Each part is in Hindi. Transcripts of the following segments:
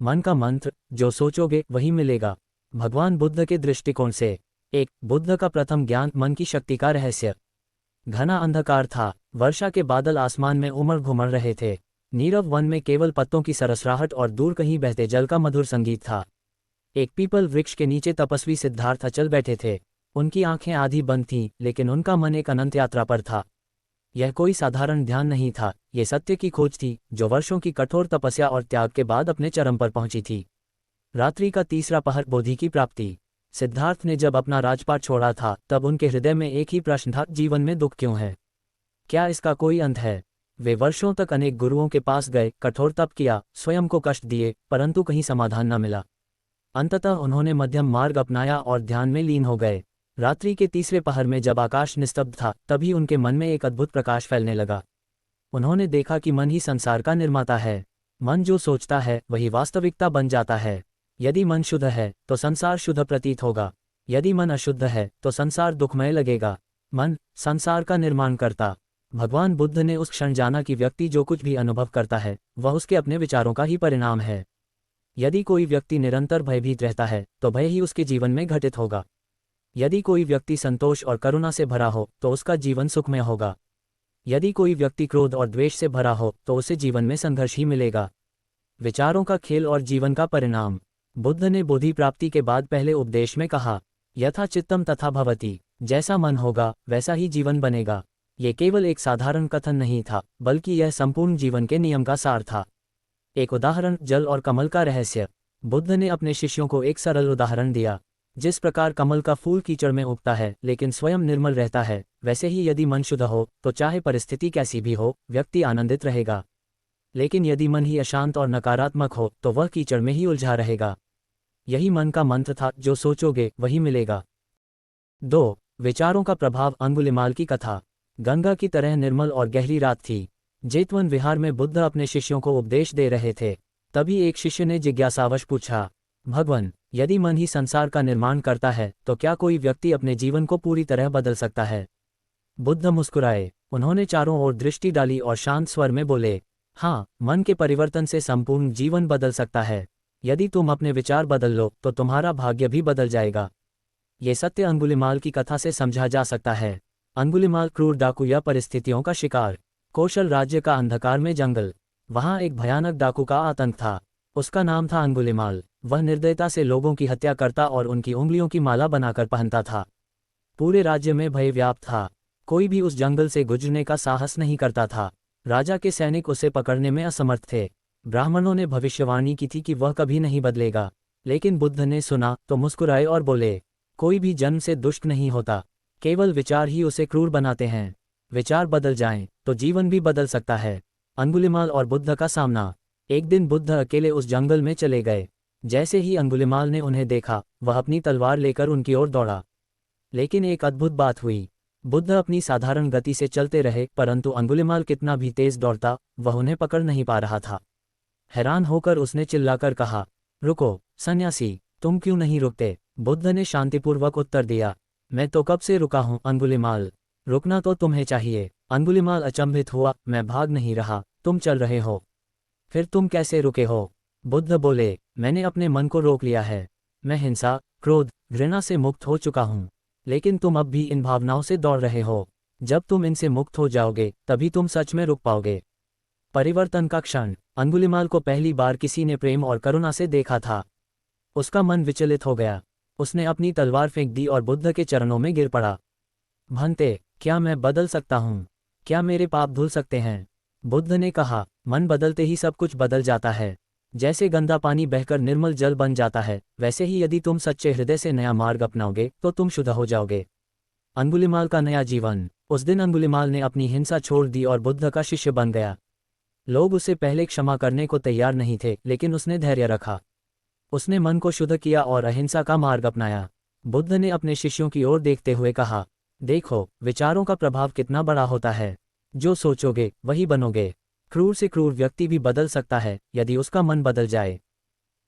मन का मंत्र, जो सोचोगे वही मिलेगा। भगवान बुद्ध के दृष्टिकोण से। एक, बुद्ध का प्रथम ज्ञान, मन की शक्ति का रहस्य। घना अंधकार था, वर्षा के बादल आसमान में उमड़ घुमड़ रहे थे। नीरव वन में केवल पत्तों की सरसराहट और दूर कहीं बहते जल का मधुर संगीत था। एक पीपल वृक्ष के नीचे तपस्वी सिद्धार्थ अचल बैठे थे। उनकी आंखें आधी बंद थीं, लेकिन उनका मन एक अनंत यात्रा पर था। यह कोई साधारण ध्यान नहीं था, ये सत्य की खोज थी, जो वर्षों की कठोर तपस्या और त्याग के बाद अपने चरम पर पहुंची थी। रात्रि का तीसरा पहर, बोधि की प्राप्ति। सिद्धार्थ ने जब अपना राजपाट छोड़ा था, तब उनके हृदय में एक ही प्रश्न था, जीवन में दुख क्यों है? क्या इसका कोई अंत है? वे वर्षों तक अनेक गुरुओं के पास गए, कठोर तप किया, स्वयं को कष्ट दिए, परंतु कहीं समाधान न मिला। अंततः उन्होंने मध्यम मार्ग अपनाया और ध्यान में लीन हो गए। रात्रि के तीसरे पहर में जब आकाश निस्तब्ध था, तभी उनके मन में एक अद्भुत प्रकाश फैलने लगा। उन्होंने देखा कि मन ही संसार का निर्माता है। मन जो सोचता है वही वास्तविकता बन जाता है। यदि मन शुद्ध है तो संसार शुद्ध प्रतीत होगा। यदि मन अशुद्ध है तो संसार दुखमय लगेगा। मन संसार का निर्माण करता। भगवान बुद्ध ने उस क्षण जाना कि व्यक्ति जो कुछ भी अनुभव करता है वह उसके अपने विचारों का ही परिणाम है। यदि कोई व्यक्ति निरंतर भयभीत रहता है तो भय ही उसके जीवन में घटित होगा। यदि कोई व्यक्ति संतोष और करुणा से भरा हो तो उसका जीवन सुखमय होगा। यदि कोई व्यक्ति क्रोध और द्वेष से भरा हो तो उसे जीवन में संघर्ष ही मिलेगा। विचारों का खेल और जीवन का परिणाम। बुद्ध ने बोधि प्राप्ति के बाद पहले उपदेश में कहा, यथा चित्तम तथा भवति। जैसा मन होगा वैसा ही जीवन बनेगा। ये केवल एक साधारण कथन नहीं था, बल्कि यह संपूर्ण जीवन के नियम का सार था। एक उदाहरण, जल और कमल का रहस्य। बुद्ध ने अपने शिष्यों को एक सरल उदाहरण दिया। जिस प्रकार कमल का फूल कीचड़ में उगता है लेकिन स्वयं निर्मल रहता है, वैसे ही यदि मन शुद्ध हो तो चाहे परिस्थिति कैसी भी हो, व्यक्ति आनंदित रहेगा। लेकिन यदि मन ही अशांत और नकारात्मक हो तो वह कीचड़ में ही उलझा रहेगा। यही मन का मंत्र था, जो सोचोगे वही मिलेगा। 2. विचारों का प्रभाव, अंगुलिमाल की कथा। गंगा की तरह निर्मल और गहरी रात थी। जेतवन विहार में बुद्ध अपने शिष्यों को उपदेश दे रहे थे। तभी एक शिष्य ने जिज्ञासावश पूछा, भगवान, यदि मन ही संसार का निर्माण करता है तो क्या कोई व्यक्ति अपने जीवन को पूरी तरह बदल सकता है? बुद्ध मुस्कुराए। उन्होंने चारों ओर दृष्टि डाली और शांत स्वर में बोले, हाँ, मन के परिवर्तन से संपूर्ण जीवन बदल सकता है। यदि तुम अपने विचार बदल लो तो तुम्हारा भाग्य भी बदल जाएगा। ये सत्य अंगुलिमाल की कथा से समझा जा सकता है। अंगुलिमाल क्रूर डाकू या परिस्थितियों का शिकार। कौशल राज्य का अंधकार में जंगल। वहां एक भयानक डाकू का आतंक था। उसका नाम था अंगुलिमाल। वह निर्दयता से लोगों की हत्या करता और उनकी उंगलियों की माला बनाकर पहनता था। पूरे राज्य में भय व्याप्त था। कोई भी उस जंगल से गुजरने का साहस नहीं करता था। राजा के सैनिक उसे पकड़ने में असमर्थ थे। ब्राह्मणों ने भविष्यवाणी की थी कि वह कभी नहीं बदलेगा, लेकिन बुद्ध ने सुना तो मुस्कुराए और बोले, कोई भी जन्म से दुष्ट नहीं होता, केवल विचार ही उसे क्रूर बनाते हैं। विचार बदल जाएं तो जीवन भी बदल सकता है। अंगुलिमाल और बुद्ध का सामना। एक दिन बुद्ध अकेले उस जंगल में चले गए। जैसे ही अंगुलिमाल ने उन्हें देखा, वह अपनी तलवार लेकर उनकी ओर दौड़ा। लेकिन एक अद्भुत बात हुई। बुद्ध अपनी साधारण गति से चलते रहे, परंतु अंगुलिमाल कितना भी तेज दौड़ता, वह उन्हें पकड़ नहीं पा रहा था। हैरान होकर उसने चिल्लाकर कहा, रुको सन्यासी, तुम क्यों नहीं रुकते? बुद्ध ने शांतिपूर्वक उत्तर दिया, मैं तो कब से रुका हूं अंगुलिमाल, रुकना तो तुम्हें चाहिए। अंगुलिमाल अचंभित हुआ, मैं भाग नहीं रहा, तुम चल रहे हो। फिर तुम कैसे रुके हो? बुद्ध बोले, मैंने अपने मन को रोक लिया है। मैं हिंसा, क्रोध, घृणा से मुक्त हो चुका हूँ। लेकिन तुम अब भी इन भावनाओं से दौड़ रहे हो। जब तुम इनसे मुक्त हो जाओगे तभी तुम सच में रुक पाओगे। परिवर्तन का क्षण। अंगुलिमाल को पहली बार किसी ने प्रेम और करुणा से देखा था। उसका मन विचलित हो गया। उसने अपनी तलवार फेंक दी और बुद्ध के चरणों में गिर पड़ा। भंते, क्या मैं बदल सकता हूँ? क्या मेरे पाप धुल सकते हैं? बुद्ध ने कहा, मन बदलते ही सब कुछ बदल जाता है। जैसे गंदा पानी बहकर निर्मल जल बन जाता है, वैसे ही यदि तुम सच्चे हृदय से नया मार्ग अपनाओगे तो तुम शुद्ध हो जाओगे। अंगुलिमाल का नया जीवन। उस दिन अंगुलिमाल ने अपनी हिंसा छोड़ दी और बुद्ध का शिष्य बन गया। लोग उसे पहले क्षमा करने को तैयार नहीं थे, लेकिन उसने धैर्य रखा। उसने मन को शुद्ध किया और अहिंसा का मार्ग अपनाया। बुद्ध ने अपने शिष्यों की ओर देखते हुए कहा, देखो, विचारों का प्रभाव कितना बड़ा होता है। जो सोचोगे वही बनोगे। क्रूर से क्रूर व्यक्ति भी बदल सकता है यदि उसका मन बदल जाए।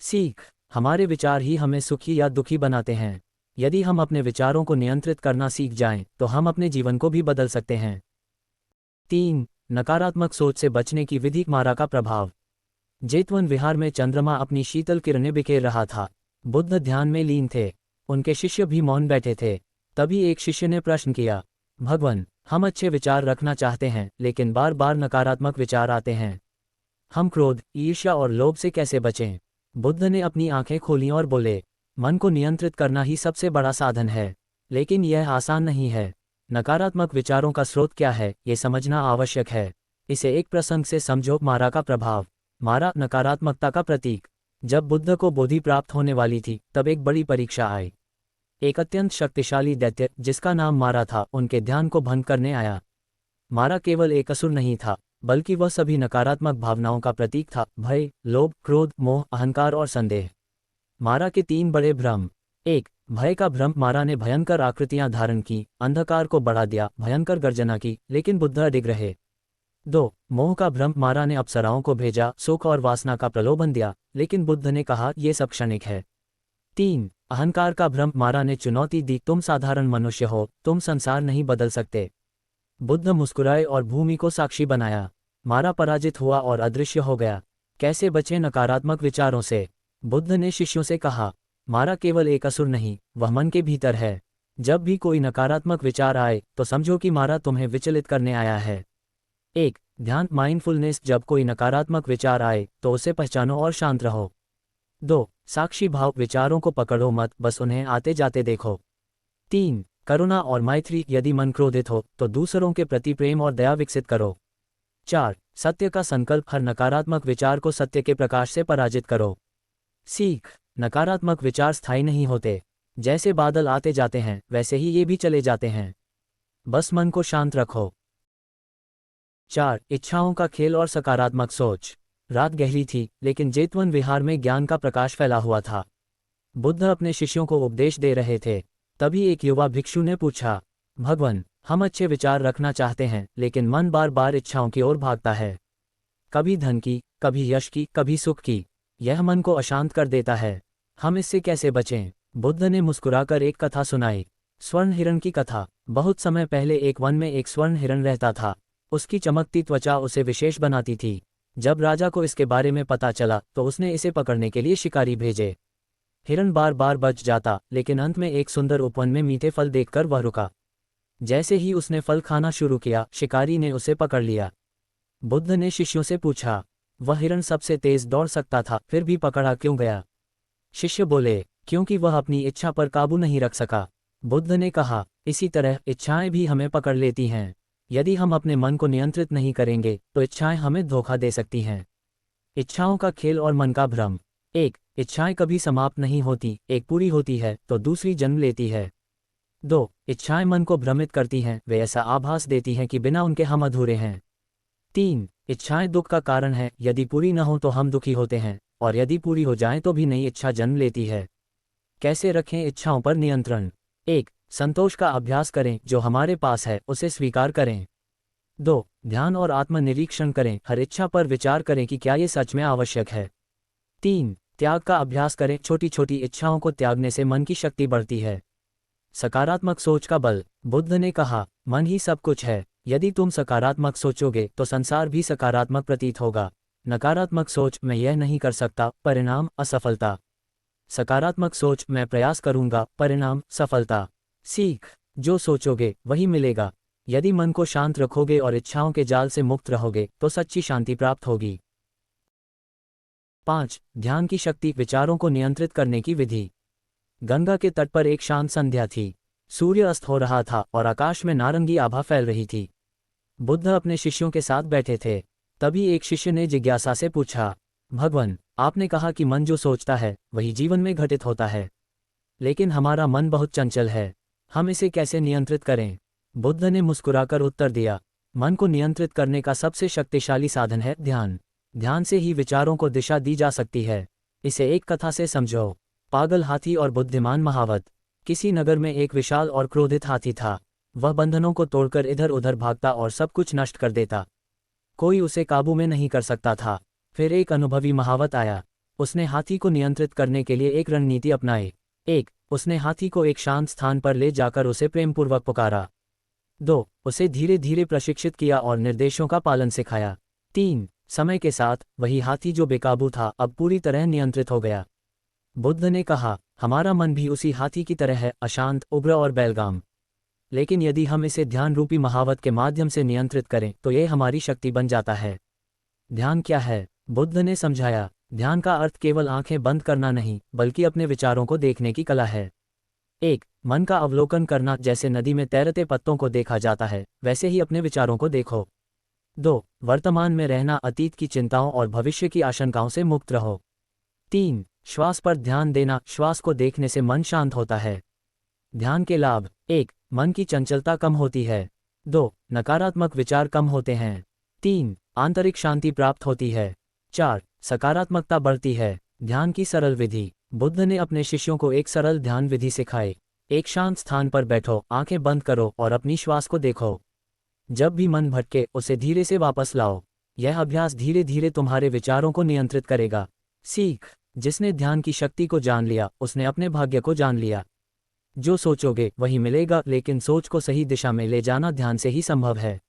सीख, हमारे विचार ही हमें सुखी या दुखी बनाते हैं। यदि हम अपने विचारों को नियंत्रित करना सीख जाएं, तो हम अपने जीवन को भी बदल सकते हैं। 3. नकारात्मक सोच से बचने की विधि। मारा का प्रभाव। जेतवन विहार में चंद्रमा अपनी शीतल किरणें बिखेर रहा था। बुद्ध ध्यान में लीन थे। उनके शिष्य भी मौन बैठे थे। तभी एक शिष्य ने प्रश्न किया, भगवान, हम अच्छे विचार रखना चाहते हैं लेकिन बार बार नकारात्मक विचार आते हैं। हम क्रोध, ईर्ष्या और लोभ से कैसे बचें? बुद्ध ने अपनी आंखें खोलीं और बोले, मन को नियंत्रित करना ही सबसे बड़ा साधन है, लेकिन यह आसान नहीं है। नकारात्मक विचारों का स्रोत क्या है, ये समझना आवश्यक है। इसे एक प्रसंग से समझो, मारा का प्रभाव। मारा नकारात्मकता का प्रतीक। जब बुद्ध को बोधि प्राप्त होने वाली थी, तब एक बड़ी परीक्षा आई। एक अत्यंत शक्तिशाली दैत्य, जिसका नाम मारा था, उनके ध्यान को भंग करने आया। मारा केवल एक असुर नहीं था, बल्कि वह सभी नकारात्मक भावनाओं का प्रतीक था: भय, लोभ, क्रोध, मोह, अहंकार और संदेह। मारा के 3 बड़े भ्रम। 1. भय का भ्रम। मारा ने भयंकर आकृतियां धारण की, अंधकार को बढ़ा दिया, भयंकर गर्जना की, लेकिन बुद्ध अडिग रहे। 2. मोह का भ्रम। मारा ने अप्सराओं को भेजा, सुख और वासना का प्रलोभन दिया, लेकिन बुद्ध ने कहा, यह सब क्षणिक है। 3. अहंकार का भ्रम। मारा ने चुनौती दी, तुम साधारण मनुष्य हो, तुम संसार नहीं बदल सकते। बुद्ध मुस्कुराए और भूमि को साक्षी बनाया। मारा पराजित हुआ और अदृश्य हो गया। कैसे बचें नकारात्मक विचारों से? बुद्ध ने शिष्यों से कहा, मारा केवल एक असुर नहीं, वह मन के भीतर है। जब भी कोई नकारात्मक विचार आए तो समझो कि मारा तुम्हें विचलित करने आया है। 1. ध्यान, माइंडफुलनेस। जब कोई नकारात्मक विचार आए तो उसे पहचानो और शांत रहो। 2. साक्षी भाव। विचारों को पकड़ो मत, बस उन्हें आते जाते देखो। 3. करुणा और मैत्री। यदि मन क्रोधित हो तो दूसरों के प्रति प्रेम और दया विकसित करो। 4. सत्य का संकल्प। हर नकारात्मक विचार को सत्य के प्रकाश से पराजित करो। सीख, नकारात्मक विचार स्थायी नहीं होते। जैसे बादल आते जाते हैं, वैसे ही ये भी चले जाते हैं। बस मन को शांत रखो। 4. इच्छाओं का खेल और सकारात्मक सोच। रात गहरी थी, लेकिन जेतवन विहार में ज्ञान का प्रकाश फैला हुआ था। बुद्ध अपने शिष्यों को उपदेश दे रहे थे। तभी एक युवा भिक्षु ने पूछा, भगवान, हम अच्छे विचार रखना चाहते हैं, लेकिन मन बार बार इच्छाओं की ओर भागता है। कभी धन की, कभी यश की, कभी सुख की। यह मन को अशांत कर देता है। हम इससे कैसे बचें? बुद्ध ने मुस्कुराकर एक कथा सुनाई, स्वर्ण हिरण की कथा। बहुत समय पहले एक वन में एक स्वर्ण हिरण रहता था। उसकी चमकती त्वचा उसे विशेष बनाती थी। जब राजा को इसके बारे में पता चला तो उसने इसे पकड़ने के लिए शिकारी भेजे। हिरण बार बार बच जाता, लेकिन अंत में एक सुंदर उपवन में मीठे फल देखकर वह रुका। जैसे ही उसने फल खाना शुरू किया, शिकारी ने उसे पकड़ लिया। बुद्ध ने शिष्यों से पूछा, वह हिरण सबसे तेज दौड़ सकता था, फिर भी पकड़ा क्यों गया? शिष्य बोले, क्योंकि वह अपनी इच्छा पर काबू नहीं रख सका। बुद्ध ने कहा, इसी तरह इच्छाएं भी हमें पकड़ लेती हैं। यदि हम अपने मन को नियंत्रित नहीं करेंगे तो इच्छाएं हमें धोखा दे सकती हैं। इच्छाओं का खेल और मन का भ्रम। 1. इच्छाएं कभी समाप्त नहीं होती, एक पूरी होती है तो दूसरी जन्म लेती है। 2. इच्छाएं मन को भ्रमित करती हैं, वे ऐसा आभास देती हैं कि बिना उनके हम अधूरे हैं। 3. इच्छाएं दुख का कारण है, यदि पूरी न हो तो हम दुखी होते हैं, और यदि पूरी हो जाएं तो भी नई इच्छा जन्म लेती है। कैसे रखें इच्छाओं पर नियंत्रण? 1. संतोष का अभ्यास करें, जो हमारे पास है उसे स्वीकार करें। 2. ध्यान और आत्मनिरीक्षण करें, हर इच्छा पर विचार करें कि क्या ये सच में आवश्यक है। 3. त्याग का अभ्यास करें, छोटी छोटी इच्छाओं को त्यागने से मन की शक्ति बढ़ती है। सकारात्मक सोच का बल। बुद्ध ने कहा, मन ही सब कुछ है। यदि तुम सकारात्मक सोचोगे तो संसार भी सकारात्मक प्रतीत होगा। नकारात्मक सोच, मैं यह नहीं कर सकता, परिणाम असफलता। सकारात्मक सोच, मैं प्रयास करूंगा, परिणाम सफलता। सीख, जो सोचोगे वही मिलेगा। यदि मन को शांत रखोगे और इच्छाओं के जाल से मुक्त रहोगे तो सच्ची शांति प्राप्त होगी। 5. ध्यान की शक्ति, विचारों को नियंत्रित करने की विधि। गंगा के तट पर एक शांत संध्या थी। सूर्य अस्त हो रहा था और आकाश में नारंगी आभा फैल रही थी। बुद्ध अपने शिष्यों के साथ बैठे थे। तभी एक शिष्य ने जिज्ञासा से पूछा, भगवान, आपने कहा कि मन जो सोचता है वही जीवन में घटित होता है, लेकिन हमारा मन बहुत चंचल है, हम इसे कैसे नियंत्रित करें? बुद्ध ने मुस्कुराकर उत्तर दिया, मन को नियंत्रित करने का सबसे शक्तिशाली साधन है ध्यान। ध्यान से ही विचारों को दिशा दी जा सकती है। इसे एक कथा से समझो, पागल हाथी और बुद्धिमान महावत। किसी नगर में एक विशाल और क्रोधित हाथी था। वह बंधनों को तोड़कर इधर उधर भागता और सब कुछ नष्ट कर देता। कोई उसे काबू में नहीं कर सकता था। फिर एक अनुभवी महावत आया। उसने हाथी को नियंत्रित करने के लिए एक रणनीति अपनाई। 1. उसने हाथी को एक शांत स्थान पर ले जाकर उसे प्रेमपूर्वक पुकारा। 2. उसे धीरे धीरे प्रशिक्षित किया और निर्देशों का पालन सिखाया। 3. समय के साथ वही हाथी जो बेकाबू था अब पूरी तरह नियंत्रित हो गया। बुद्ध ने कहा, हमारा मन भी उसी हाथी की तरह है, अशांत, उग्र और बेलगाम। लेकिन यदि हम इसे ध्यान रूपी महावत के माध्यम से नियंत्रित करें तो ये हमारी शक्ति बन जाता है। ध्यान क्या है? बुद्ध ने समझाया, ध्यान का अर्थ केवल आंखें बंद करना नहीं, बल्कि अपने विचारों को देखने की कला है। 1. मन का अवलोकन करना, जैसे नदी में तैरते पत्तों को देखा जाता है, वैसे ही अपने विचारों को देखो। 2. वर्तमान में रहना, अतीत की चिंताओं और भविष्य की आशंकाओं से मुक्त रहो। 3. श्वास पर ध्यान देना, श्वास को देखने से मन शांत होता है। ध्यान के लाभ: 1. मन की चंचलता कम होती है। 2. नकारात्मक विचार कम होते हैं। 3. आंतरिक शांति प्राप्त होती है। 4. सकारात्मकता बढ़ती है। ध्यान की सरल विधि: बुद्ध ने अपने शिष्यों को एक सरल ध्यान विधि सिखाई। एक शांत स्थान पर बैठो, आंखें बंद करो और अपनी श्वास को देखो। जब भी मन भटके उसे धीरे से वापस लाओ। यह अभ्यास धीरे धीरे तुम्हारे विचारों को नियंत्रित करेगा। सीख: जिसने ध्यान की शक्ति को जान लिया उसने अपने भाग्य को जान लिया। जो सोचोगे वही मिलेगा, लेकिन सोच को सही दिशा में ले जाना ध्यान से ही संभव है।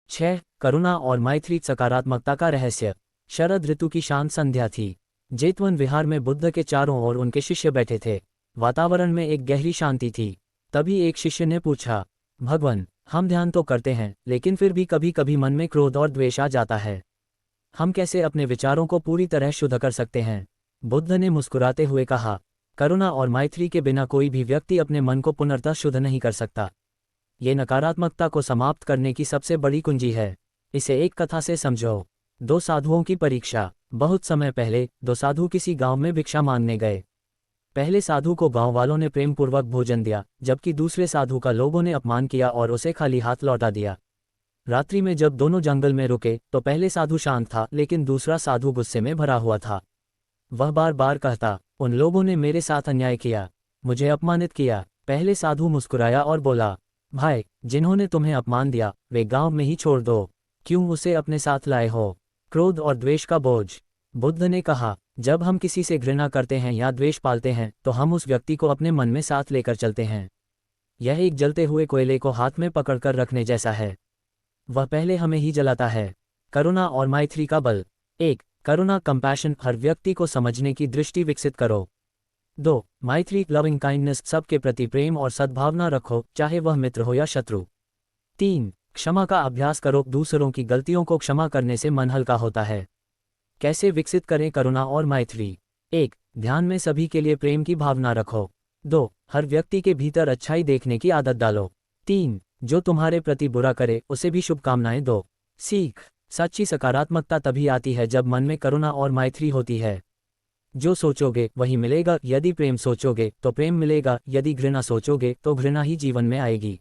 6. करुणा और मैत्री, सकारात्मकता का रहस्य। शरद ऋतु की शांत संध्या थी। जेतवन विहार में बुद्ध के चारों ओर उनके शिष्य बैठे थे। वातावरण में एक गहरी शांति थी। तभी एक शिष्य ने पूछा, भगवान, हम ध्यान तो करते हैं, लेकिन फिर भी कभी कभी मन में क्रोध और द्वेष आ जाता है। हम कैसे अपने विचारों को पूरी तरह शुद्ध कर सकते हैं? बुद्ध ने मुस्कुराते हुए कहा, करुणा और मैत्री के बिना कोई भी व्यक्ति अपने मन को पुनर्तः शुद्ध नहीं कर सकता। ये नकारात्मकता को समाप्त करने की सबसे बड़ी कुंजी है। इसे एक कथा से समझो। 2 साधुओं की परीक्षा। बहुत समय पहले 2 साधु किसी गांव में भिक्षा मांगने गए। पहले साधु को गांव वालों ने प्रेम पूर्वक भोजन दिया, जबकि दूसरे साधु का लोगों ने अपमान किया और उसे खाली हाथ लौटा दिया। रात्रि में जब दोनों जंगल में रुके तो पहले साधु शांत था, लेकिन दूसरा साधु गुस्से में भरा हुआ था। वह बार बार कहता, उन लोगों ने मेरे साथ अन्याय किया, मुझे अपमानित किया। पहले साधु मुस्कुराया और बोला, भाई, जिन्होंने तुम्हें अपमान दिया वे गांव में ही छोड़ दो, क्यों उसे अपने साथ लाए हो? क्रोध और द्वेष का बोझ। बुद्ध ने कहा, जब हम किसी से घृणा करते हैं या द्वेष पालते हैं तो हम उस व्यक्ति को अपने मन में साथ लेकर चलते हैं। यह एक जलते हुए कोयले को हाथ में पकड़कर रखने जैसा है। वह पहले हमें ही जलाता है। करुणा और मैत्री का बल। 1. करुणा, कंपैशन, हर व्यक्ति को समझने की दृष्टि विकसित करो। 2. मैत्री, लविंग काइंडनेस, सबके प्रति प्रेम और सद्भावना रखो, चाहे वह मित्र हो या शत्रु। 3. क्षमा का अभ्यास करो, दूसरों की गलतियों को क्षमा करने से मन हल्का होता है। कैसे विकसित करें करुणा और मैत्री? 1. ध्यान में सभी के लिए प्रेम की भावना रखो। 2. हर व्यक्ति के भीतर अच्छाई देखने की आदत डालो। 3. जो तुम्हारे प्रति बुरा करे उसे भी शुभकामनाएं दो। सीख: सच्ची सकारात्मकता तभी आती है जब मन में करुणा और मैत्री होती है। जो सोचोगे वही मिलेगा। यदि प्रेम सोचोगे तो प्रेम मिलेगा, यदि घृणा सोचोगे तो घृणा ही जीवन में आएगी।